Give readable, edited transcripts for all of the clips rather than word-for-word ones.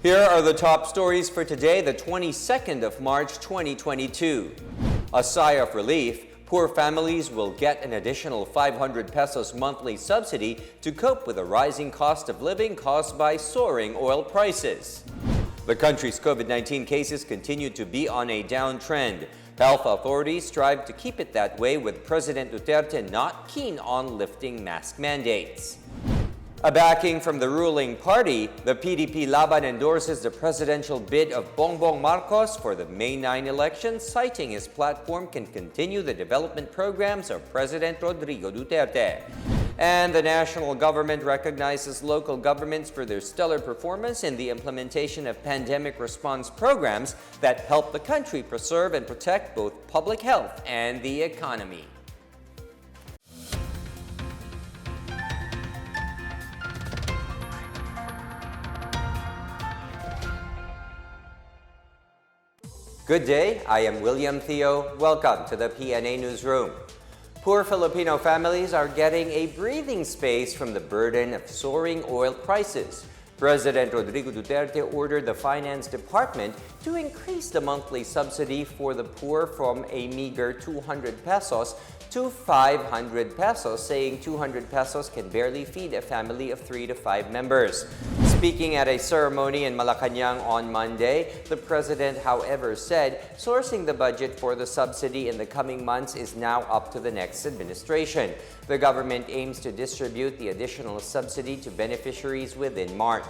Here are the top stories for today, the 22nd of March 2022. A sigh of relief. Poor families will get an additional 500 pesos monthly subsidy to cope with the rising cost of living caused by soaring oil prices. The country's COVID-19 cases continue to be on a downtrend. Health authorities strive to keep it that way, with President Duterte not keen on lifting mask mandates. A backing from the ruling party, the PDP-Laban endorses the presidential bid of Bongbong Marcos for the May 9 election, citing his platform can continue the development programs of President Rodrigo Duterte. And the national government recognizes local governments for their stellar performance in the implementation of pandemic response programs that help the country preserve and protect both public health and the economy. Good day, I am William Theo. Welcome to the PNA Newsroom. Poor Filipino families are getting a breathing space from the burden of soaring oil prices. President Rodrigo Duterte ordered the Finance Department to increase the monthly subsidy for the poor from a meager 200 pesos to 500 pesos, saying 200 pesos can barely feed a family of 3 to 5 members. Speaking at a ceremony in Malacanang on Monday, the president, however, said sourcing the budget for the subsidy in the coming months is now up to the next administration. The government aims to distribute the additional subsidy to beneficiaries within March.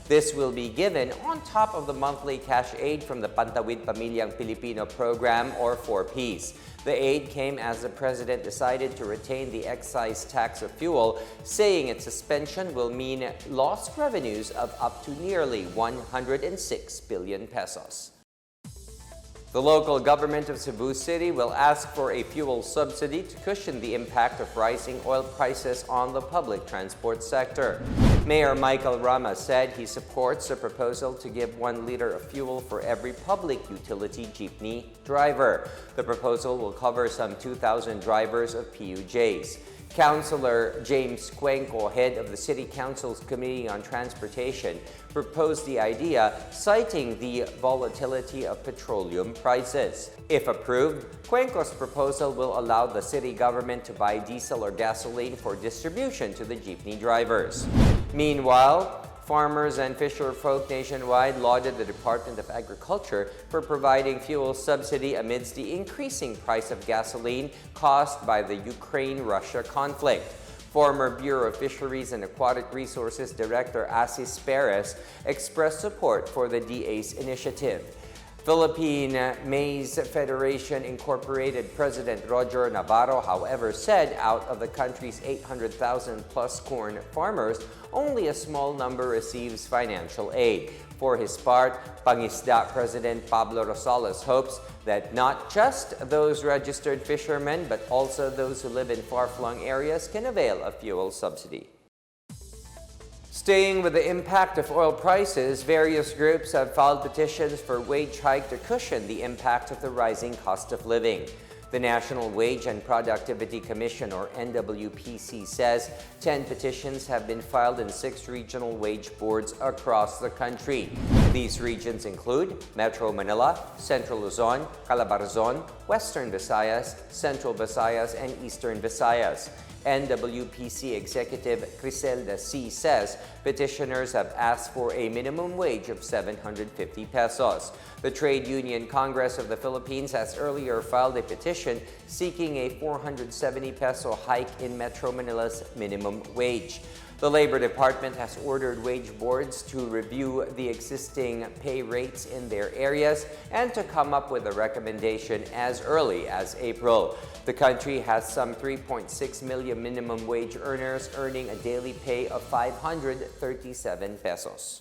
This will be given on top of the monthly cash aid from the Pantawid Pamilyang Pilipino program, or 4Ps. The aid came as the president decided to retain the excise tax of fuel, saying its suspension will mean lost revenues of up to nearly 106 billion pesos. The local government of Cebu City will ask for a fuel subsidy to cushion the impact of rising oil prices on the public transport sector. Mayor Michael Rama said he supports a proposal to give 1 liter of fuel for every public utility jeepney driver. The proposal will cover some 2,000 drivers of PUJs. Councilor James Cuenco, head of the City Council's Committee on Transportation, proposed the idea, citing the volatility of petroleum prices. If approved, Cuenco's proposal will allow the city government to buy diesel or gasoline for distribution to the jeepney drivers. Meanwhile, farmers and fisher folk nationwide lauded the Department of Agriculture for providing fuel subsidy amidst the increasing price of gasoline caused by the Ukraine-Russia conflict. Former Bureau of Fisheries and Aquatic Resources Director Asis Perez expressed support for the DA's initiative. Philippine Maize Federation Incorporated President Roger Navarro, however, said out of the country's 800,000 plus corn farmers, only a small number receives financial aid. For his part, Pangisda President Pablo Rosales hopes that not just those registered fishermen, but also those who live in far-flung areas can avail of fuel subsidy. Staying with the impact of oil prices, various groups have filed petitions for wage hike to cushion the impact of the rising cost of living. The National Wage and Productivity Commission, or NWPC, says 10 petitions have been filed in 6 regional wage boards across the country. These regions include Metro Manila, Central Luzon, Calabarzon, Western Visayas, Central Visayas, and Eastern Visayas. NWPC Executive Criselda C. says petitioners have asked for a minimum wage of 750 pesos. The Trade Union Congress of the Philippines has earlier filed a petition seeking a 470 peso hike in Metro Manila's minimum wage. The Labor Department has ordered wage boards to review the existing pay rates in their areas and to come up with a recommendation as early as April. The country has some 3.6 million minimum wage earners earning a daily pay of 537 pesos.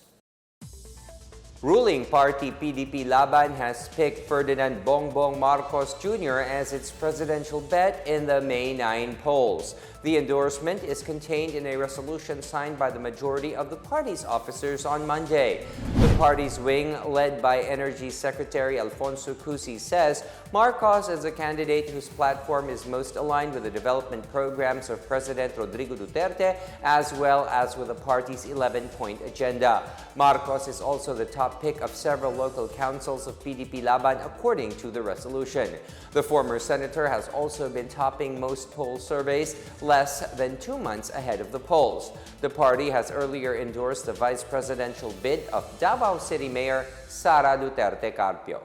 Ruling party PDP-Laban has picked Ferdinand Bongbong Marcos Jr. as its presidential bet in the May 9 polls. The endorsement is contained in a resolution signed by the majority of the party's officers on Monday. The party's wing, led by Energy Secretary Alfonso Cusi, says Marcos is a candidate whose platform is most aligned with the development programs of President Rodrigo Duterte, as well as with the party's 11-point agenda. Marcos is also the top pick of several local councils of PDP-Laban, according to the resolution. The former senator has also been topping most poll surveys, less than 2 months ahead of the polls. The party has earlier endorsed the vice presidential bid of Davao City Mayor Sara Duterte Carpio.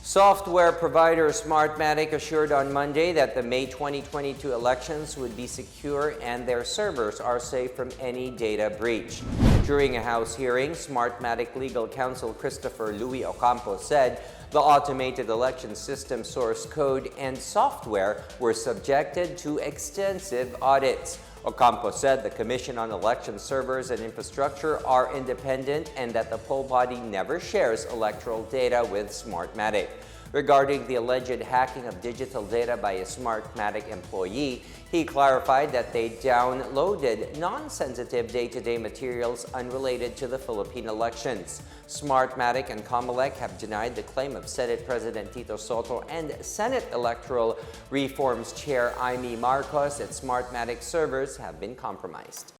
Software provider Smartmatic assured on Monday that the May 2022 elections would be secure and their servers are safe from any data breach. During a House hearing, Smartmatic legal counsel Christopher Louis Ocampo said the automated election system source code and software were subjected to extensive audits. Ocampo said the Commission on Election Servers and Infrastructure are independent and that the poll body never shares electoral data with Smartmatic. Regarding the alleged hacking of digital data by a Smartmatic employee, he clarified that they downloaded non-sensitive day-to-day materials unrelated to the Philippine elections. Smartmatic and Comelec have denied the claim of Senate President Tito Soto and Senate Electoral Reforms Chair Amy Marcos that Smartmatic servers have been compromised.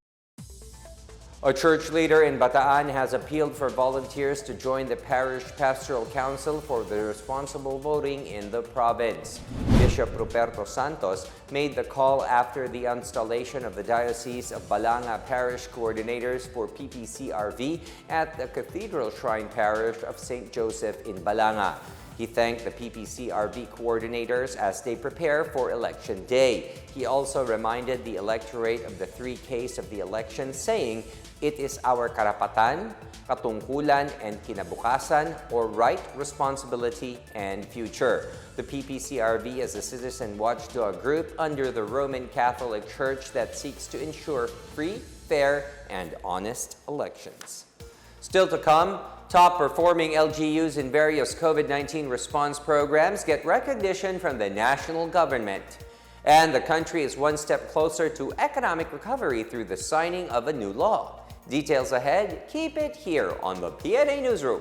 A church leader in Bataan has appealed for volunteers to join the Parish Pastoral Council for the responsible voting in the province. Bishop Ruperto Santos made the call after the installation of the Diocese of Balanga Parish coordinators for PPCRV at the Cathedral Shrine Parish of St. Joseph in Balanga. He thanked the PPCRB coordinators as they prepare for Election Day. He also reminded the electorate of the 3 Ks of the election, saying, "It is our karapatan, katungkulan, and kinabukasan, or right, responsibility, and future." The PPCRB is a citizen watchdog group under the Roman Catholic Church that seeks to ensure free, fair, and honest elections. Still to come, top-performing LGUs in various COVID-19 response programs get recognition from the national government. And the country is one step closer to economic recovery through the signing of a new law. Details ahead, keep it here on the PNA Newsroom.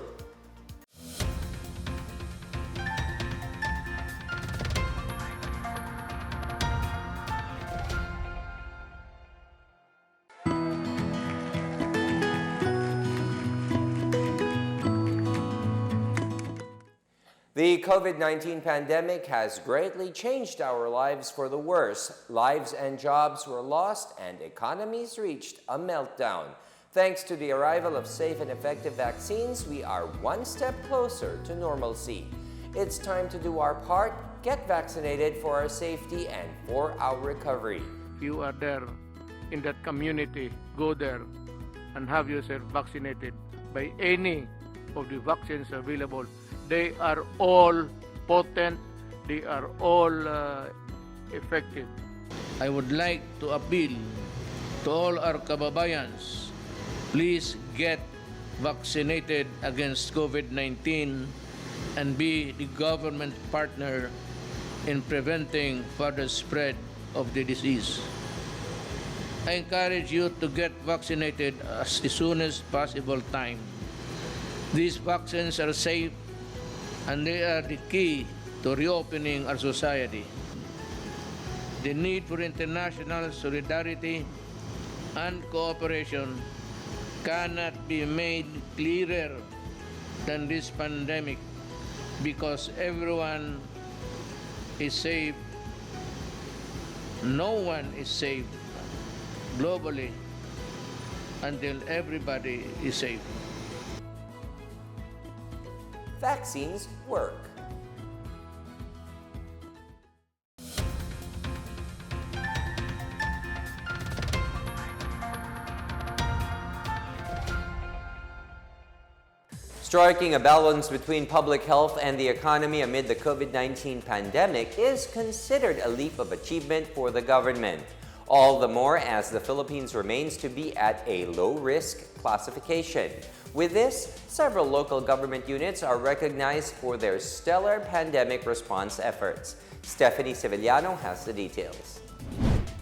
The COVID-19 pandemic has greatly changed our lives for the worse. Lives and jobs were lost and economies reached a meltdown. Thanks to the arrival of safe and effective vaccines, we are one step closer to normalcy. It's time to do our part, get vaccinated for our safety and for our recovery. You are there in that community, go there and have yourself vaccinated by any of the vaccines available. They are all potent, they are all effective. I would like to appeal to all our kababayans, please get vaccinated against COVID-19 and be the government partner in preventing further spread of the disease. I encourage you to get vaccinated as soon as possible time. These vaccines are safe and they are the key to reopening our society. The need for international solidarity and cooperation cannot be made clearer than this pandemic, because everyone is safe. No one is safe globally until everybody is safe. Vaccines work. Striking a balance between public health and the economy amid the COVID-19 pandemic is considered a leap of achievement for the government. All the more as the Philippines remains to be at a low-risk classification. With this, several local government units are recognized for their stellar pandemic response efforts. Stephanie Sevillano has the details.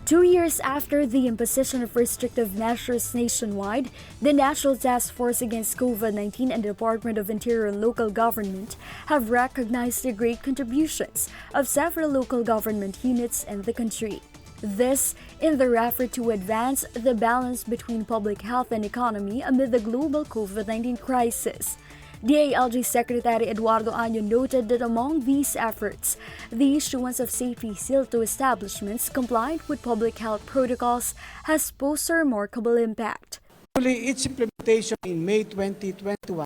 2 years after the imposition of restrictive measures nationwide, the National Task Force Against COVID-19 and the Department of Interior and Local Government have recognized the great contributions of several local government units in the country. This in their effort to advance the balance between public health and economy amid the global COVID-19 crisis. DILG Secretary Eduardo Año noted that among these efforts, the issuance of safety seal to establishments compliant with public health protocols has posed a remarkable impact. Its implementation in May 2021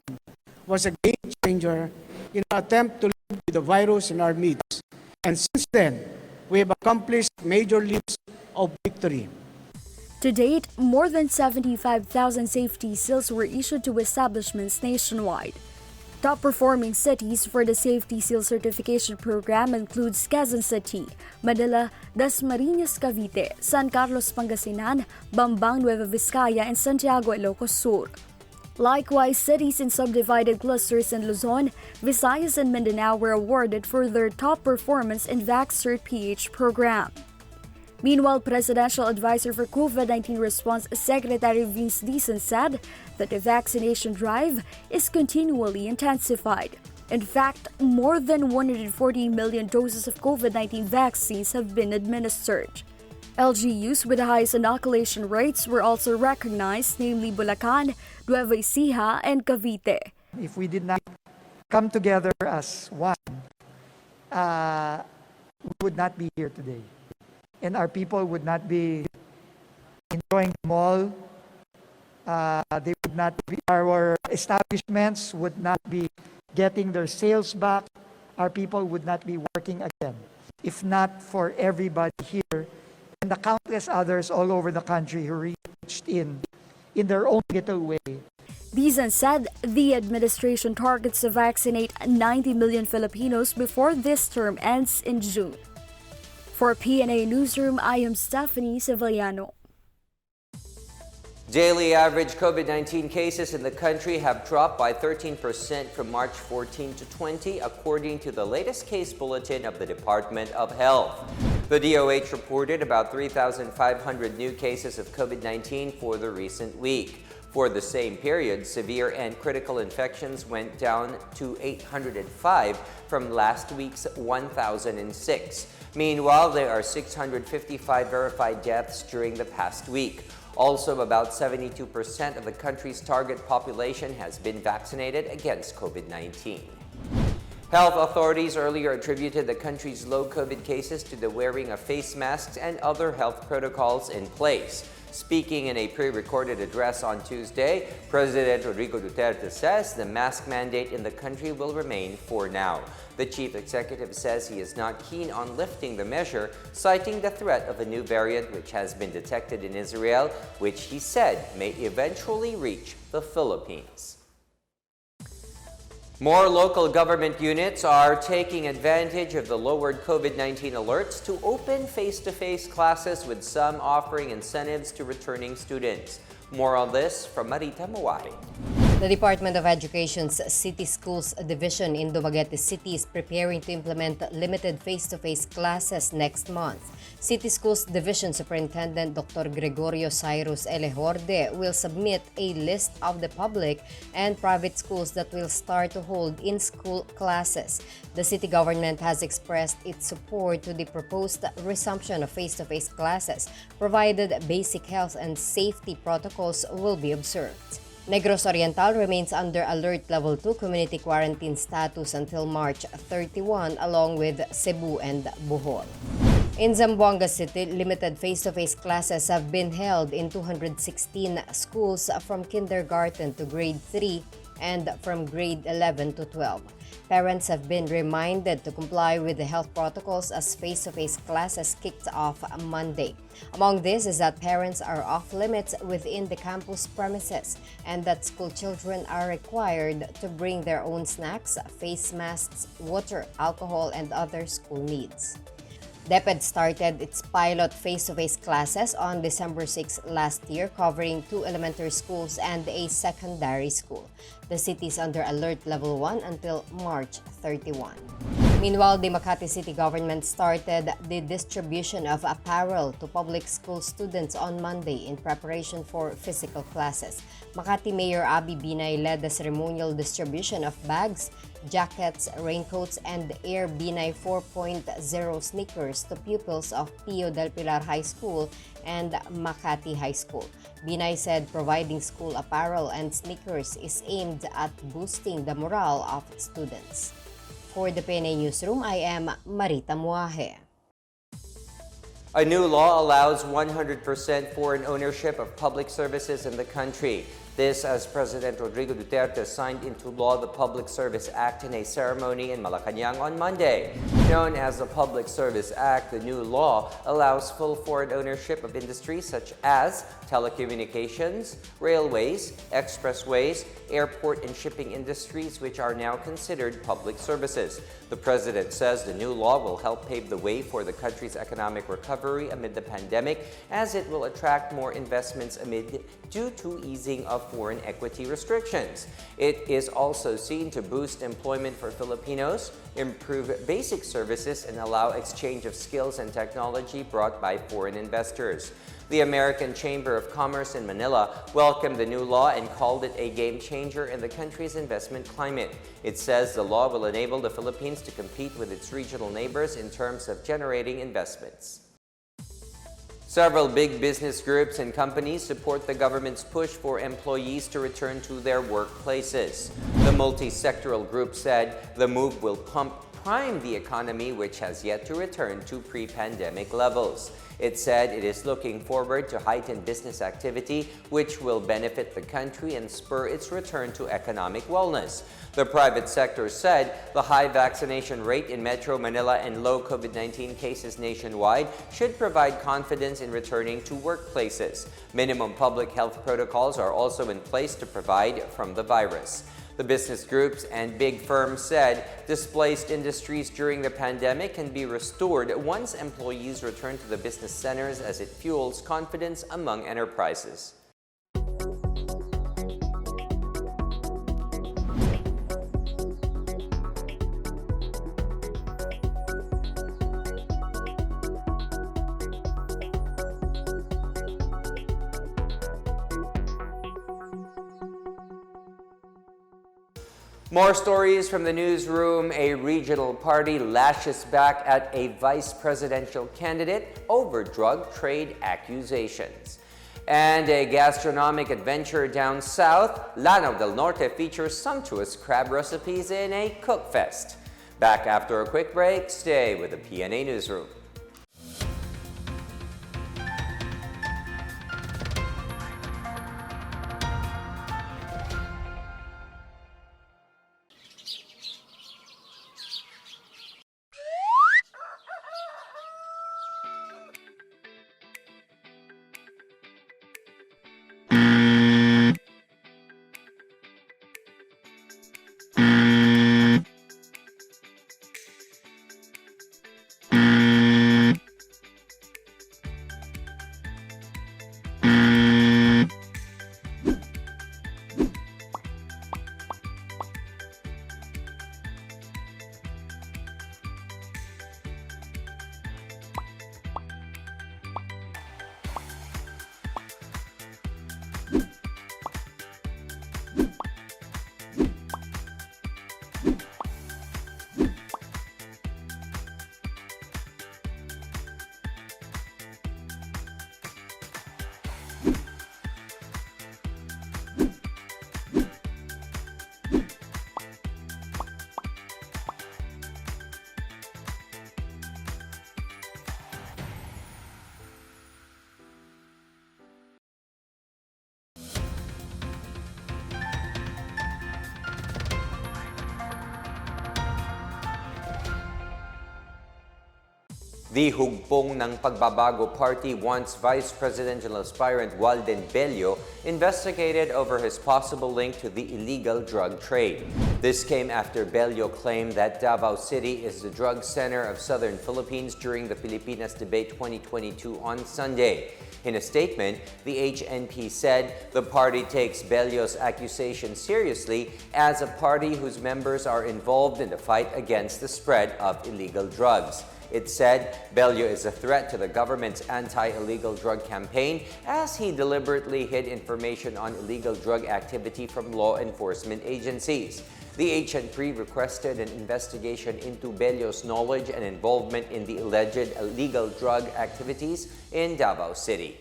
was a game changer in an attempt to live with the virus in our midst. And since then, we have accomplished major leaps of victory. To date, more than 75,000 safety seals were issued to establishments nationwide. Top-performing cities for the Safety Seal Certification Program includes Quezon City, Manila, Dasmariñas, Cavite, San Carlos, Pangasinan, Bambang, Nueva Vizcaya, and Santiago, Ilocos Sur. Likewise, cities in subdivided clusters in Luzon, Visayas, and Mindanao were awarded for their top performance in VaxCert PH program. Meanwhile, Presidential Advisor for COVID-19 Response Secretary Vince Dizon said that the vaccination drive is continually intensified. In fact, more than 140 million doses of COVID-19 vaccines have been administered. LGUs with the highest inoculation rates were also recognized, namely Bulacan, Nueva Ecija, and Cavite. If we did not come together as one, we would not be here today. And our people would not be enjoying the mall. Our establishments would not be getting their sales back. Our people would not be working again. If not for everybody here and the countless others all over the country who reached in their own little way. Dizon said the administration targets to vaccinate 90 million Filipinos before this term ends in June. For PNA Newsroom, I am Stephanie Sevillano. Daily average COVID-19 cases in the country have dropped by 13% from March 14 to 20, according to the latest case bulletin of the Department of Health. The DOH reported about 3,500 new cases of COVID-19 for the recent week. For the same period, severe and critical infections went down to 805 from last week's 1,006. Meanwhile, there are 655 verified deaths during the past week. Also, about 72% of the country's target population has been vaccinated against COVID-19. Health authorities earlier attributed the country's low COVID cases to the wearing of face masks and other health protocols in place. Speaking in a pre-recorded address on Tuesday, President Rodrigo Duterte says the mask mandate in the country will remain for now. The chief executive says he is not keen on lifting the measure, citing the threat of a new variant which has been detected in Israel, which he said may eventually reach the Philippines. More local government units are taking advantage of the lowered COVID-19 alerts to open face-to-face classes, with some offering incentives to returning students. More on this from Marita Mawari. The Department of Education's City Schools Division in Dumaguete City is preparing to implement limited face-to-face classes next month. City Schools Division Superintendent Dr. Gregorio Cyrus Elejorde will submit a list of the public and private schools that will start to hold in-school classes. The city government has expressed its support to the proposed resumption of face-to-face classes, provided basic health and safety protocols will be observed. Negros Oriental remains under Alert Level 2 community quarantine status until March 31, along with Cebu and Bohol. In Zamboanga City, limited face-to-face classes have been held in 216 schools from kindergarten to grade 3 and from grade 11 to 12. Parents have been reminded to comply with the health protocols as face-to-face classes kicked off Monday. Among this is that parents are off limits within the campus premises and that school children are required to bring their own snacks, face masks, water, alcohol, and other school needs. DepEd started its pilot face-to-face classes on December 6 last year, covering 2 elementary schools and a secondary school. The city is under Alert Level 1 until March 31. Meanwhile, the Makati City government started the distribution of apparel to public school students on Monday in preparation for physical classes. Makati Mayor Abby Binay led the ceremonial distribution of bags, jackets, raincoats, and Air Binay 4.0 sneakers to pupils of Pio del Pilar High School and Makati High School. Binay said providing school apparel and sneakers is aimed at boosting the morale of students. For the PNA Newsroom, I am Marita Muaje. A new law allows 100% foreign ownership of public services in the country. This as President Rodrigo Duterte signed into law the Public Service Act in a ceremony in Malacanang on Monday. Known as the Public Service Act, the new law allows full foreign ownership of industries such as telecommunications, railways, expressways, airport and shipping industries, which are now considered public services. The President says the new law will help pave the way for the country's economic recovery amid the pandemic, as it will attract more investments due to easing of foreign equity restrictions. It is also seen to boost employment for Filipinos, improve basic services, and allow exchange of skills and technology brought by foreign investors. The American Chamber of Commerce in Manila welcomed the new law and called it a game changer in the country's investment climate. It says the law will enable the Philippines to compete with its regional neighbors in terms of generating investments. Several big business groups and companies support the government's push for employees to return to their workplaces. The multi-sectoral group said the move will prime the economy, which has yet to return to pre-pandemic levels. It said it is looking forward to heightened business activity, which will benefit the country and spur its return to economic wellness. The private sector said the high vaccination rate in Metro Manila and low COVID-19 cases nationwide should provide confidence in returning to workplaces. Minimum public health protocols are also in place to provide from the virus. The business groups and big firms said displaced industries during the pandemic can be restored once employees return to the business centers, as it fuels confidence among enterprises. More stories from the newsroom. A regional party lashes back at a vice presidential candidate over drug trade accusations. And a gastronomic adventure down south, Lanao del Norte features sumptuous crab recipes in a cookfest. Back after a quick break, stay with the PNA Newsroom. The Hugpong ng Pagbabago Party wants Vice Presidential aspirant Walden Bello investigated over his possible link to the illegal drug trade. This came after Bello claimed that Davao City is the drug center of southern Philippines during the Pilipinas Debate 2022 on Sunday. In a statement, the HNP said the party takes Bello's accusation seriously as a party whose members are involved in the fight against the spread of illegal drugs. It said Bello is a threat to the government's anti-illegal drug campaign as he deliberately hid information on illegal drug activity from law enforcement agencies. The HNP requested an investigation into Bello's knowledge and involvement in the alleged illegal drug activities in Davao City.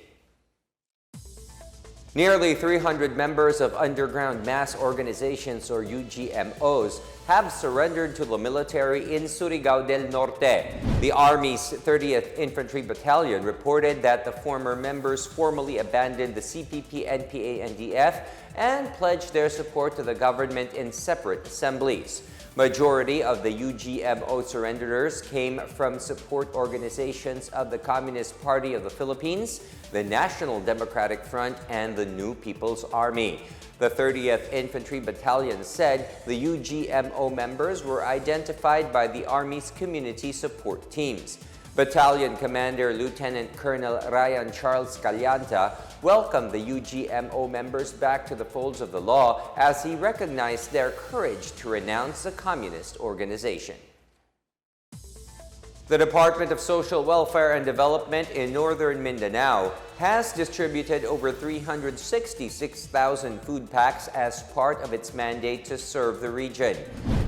Nearly 300 members of underground mass organizations or UGMOs have surrendered to the military in Surigao del Norte. The Army's 30th Infantry Battalion reported that the former members formally abandoned the CPP, NPA, and DF and pledged their support to the government in separate assemblies. Majority of the UGMO surrenderers came from support organizations of the Communist Party of the Philippines, the National Democratic Front, and the New People's Army. The 30th Infantry Battalion said the UGMO members were identified by the Army's community support teams. Battalion Commander Lieutenant Colonel Ryan Charles Calianta welcomed the UGMO members back to the folds of the law as he recognized their courage to renounce the communist organization. The Department of Social Welfare and Development in Northern Mindanao has distributed over 366,000 food packs as part of its mandate to serve the region.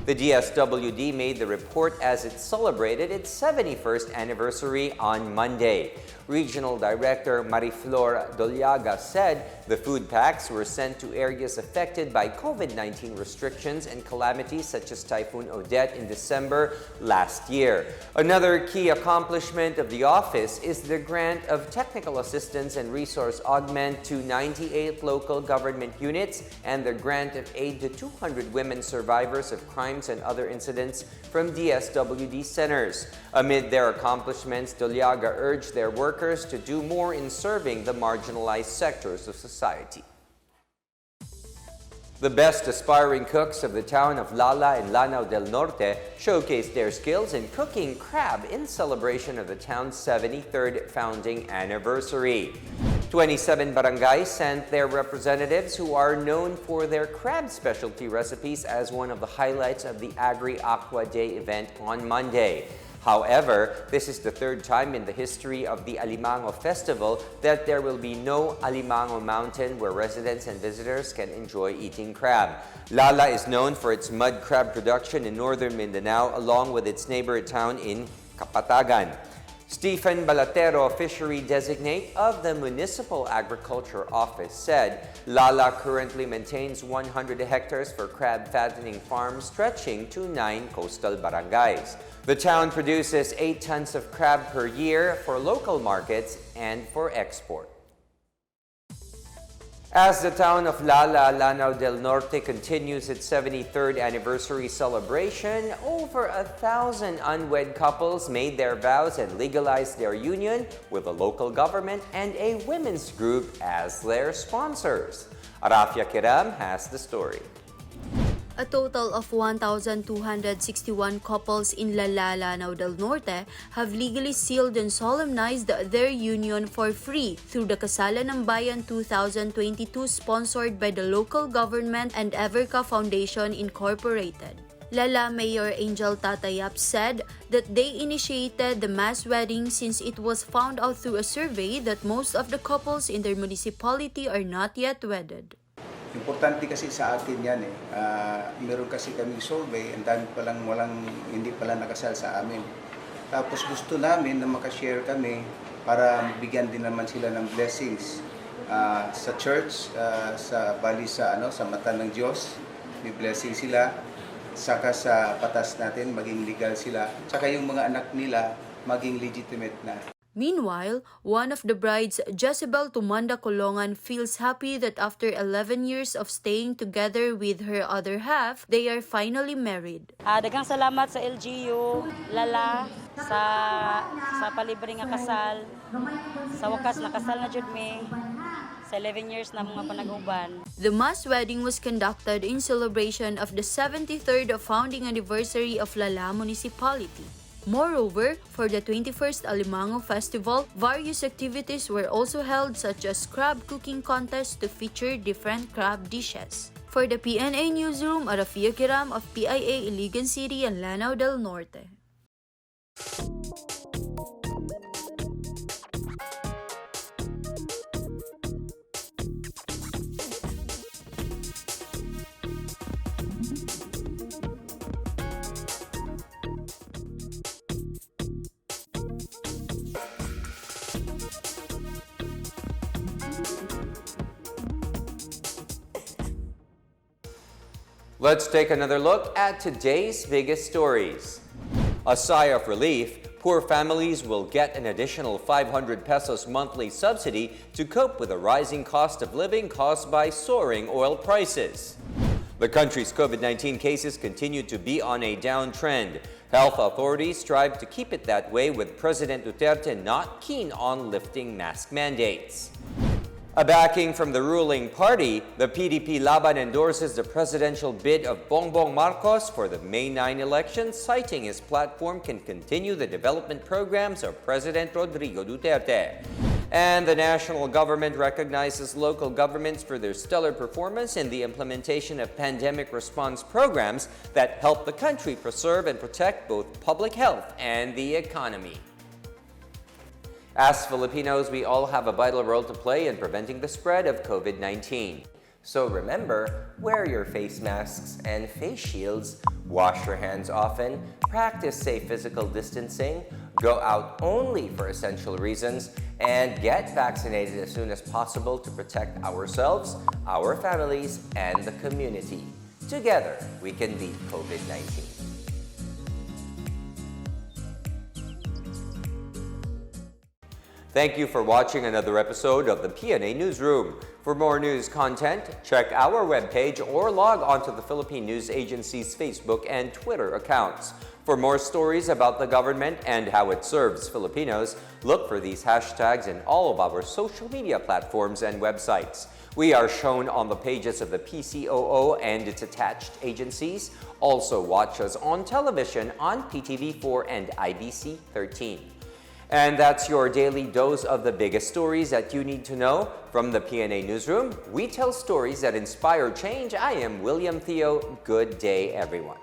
The DSWD made the report as it celebrated its 71st anniversary on Monday. Regional Director Mariflor Doliaga said the food packs were sent to areas affected by COVID-19 restrictions and calamities such as Typhoon Odette in December last year. Another key accomplishment of the office is the grant of technical assistance and resource augment to 98 local government units and the grant of aid to 200 women survivors of crimes and other incidents from DSWD centers. Amid their accomplishments, Doliaga urged their workers to do more in serving the marginalized sectors of society. The best aspiring cooks of the town of Lala and Lanao del Norte showcased their skills in cooking crab in celebration of the town's 73rd founding anniversary. 27 barangays sent their representatives who are known for their crab specialty recipes as one of the highlights of the Agri-Aqua Day event on Monday. However, this is the third time in the history of the Alimango Festival that there will be no Alimango Mountain where residents and visitors can enjoy eating crab. Lala is known for its mud crab production in northern Mindanao along with its neighbor town in Kapatagan. Stephen Balatero, fishery designate of the Municipal Agriculture Office, said Lala currently maintains 100 hectares for crab fattening farms stretching to 9 coastal barangays. The town produces 8 tons of crab per year for local markets and for export. As the town of Lala, Lanao del Norte continues its 73rd anniversary celebration, over 1,000 unwed couples made their vows and legalized their union with the local government and a women's group as their sponsors. Arafia Kiram has the story. A total of 1,261 couples in Lala, Lanao del Norte have legally sealed and solemnized their union for free through the Kasalan ng Bayan 2022 sponsored by the local government and Everca Foundation Incorporated. Lala Mayor Angel Tatayap said that they initiated the mass wedding since it was found out through a survey that most of the couples in their municipality are not yet wedded. Importante kasi sa atin yan eh. Meron kasi kaming survey, ang dami palang hindi pala nakasal sa amin. Tapos gusto namin na makashare kami para bigyan din naman sila ng blessings sa church, sa sa mata ng Diyos. May blessing sila. Saka sa patas natin, maging legal sila. Saka yung mga anak nila, maging legitimate na. Meanwhile, one of the brides, Jezebel Tumanda Colongan, feels happy that after 11 years of staying together with her other half, they are finally married. Daghang salamat sa LGU, Lala, sa palibre nga kasal. Sa wakas, nakasal na jud mi. Sa 11 years na mga panag-uban. The mass wedding was conducted in celebration of the 73rd founding anniversary of Lala Municipality. Moreover, for the 21st Alimango Festival, various activities were also held such as crab cooking contests to feature different crab dishes. For the PNA Newsroom, Arafia Kiram of PIA Iligan City and Lanao del Norte. Let's take another look at today's biggest stories. A sigh of relief, poor families will get an additional 500 pesos monthly subsidy to cope with the rising cost of living caused by soaring oil prices. The country's COVID-19 cases continue to be on a downtrend. Health authorities strive to keep it that way, with President Duterte not keen on lifting mask mandates. A backing from the ruling party, the PDP-Laban endorses the presidential bid of Bongbong Marcos for the May 9 election, citing his platform can continue the development programs of President Rodrigo Duterte. And the national government recognizes local governments for their stellar performance in the implementation of pandemic response programs that help the country preserve and protect both public health and the economy. As Filipinos, we all have a vital role to play in preventing the spread of COVID-19. So remember, wear your face masks and face shields, wash your hands often, practice safe physical distancing, go out only for essential reasons, and get vaccinated as soon as possible to protect ourselves, our families, and the community. Together, we can beat COVID-19. Thank you for watching another episode of the PNA Newsroom. For more news content, check our webpage or log on to the Philippine News Agency's Facebook and Twitter accounts. For more stories about the government and how it serves Filipinos, look for these hashtags in all of our social media platforms and websites. We are shown on the pages of the PCOO and its attached agencies. Also watch us on television on PTV4 and IBC 13. And that's your daily dose of the biggest stories that you need to know. From the PNA Newsroom, we tell stories that inspire change. I am William Theo. Good day, everyone.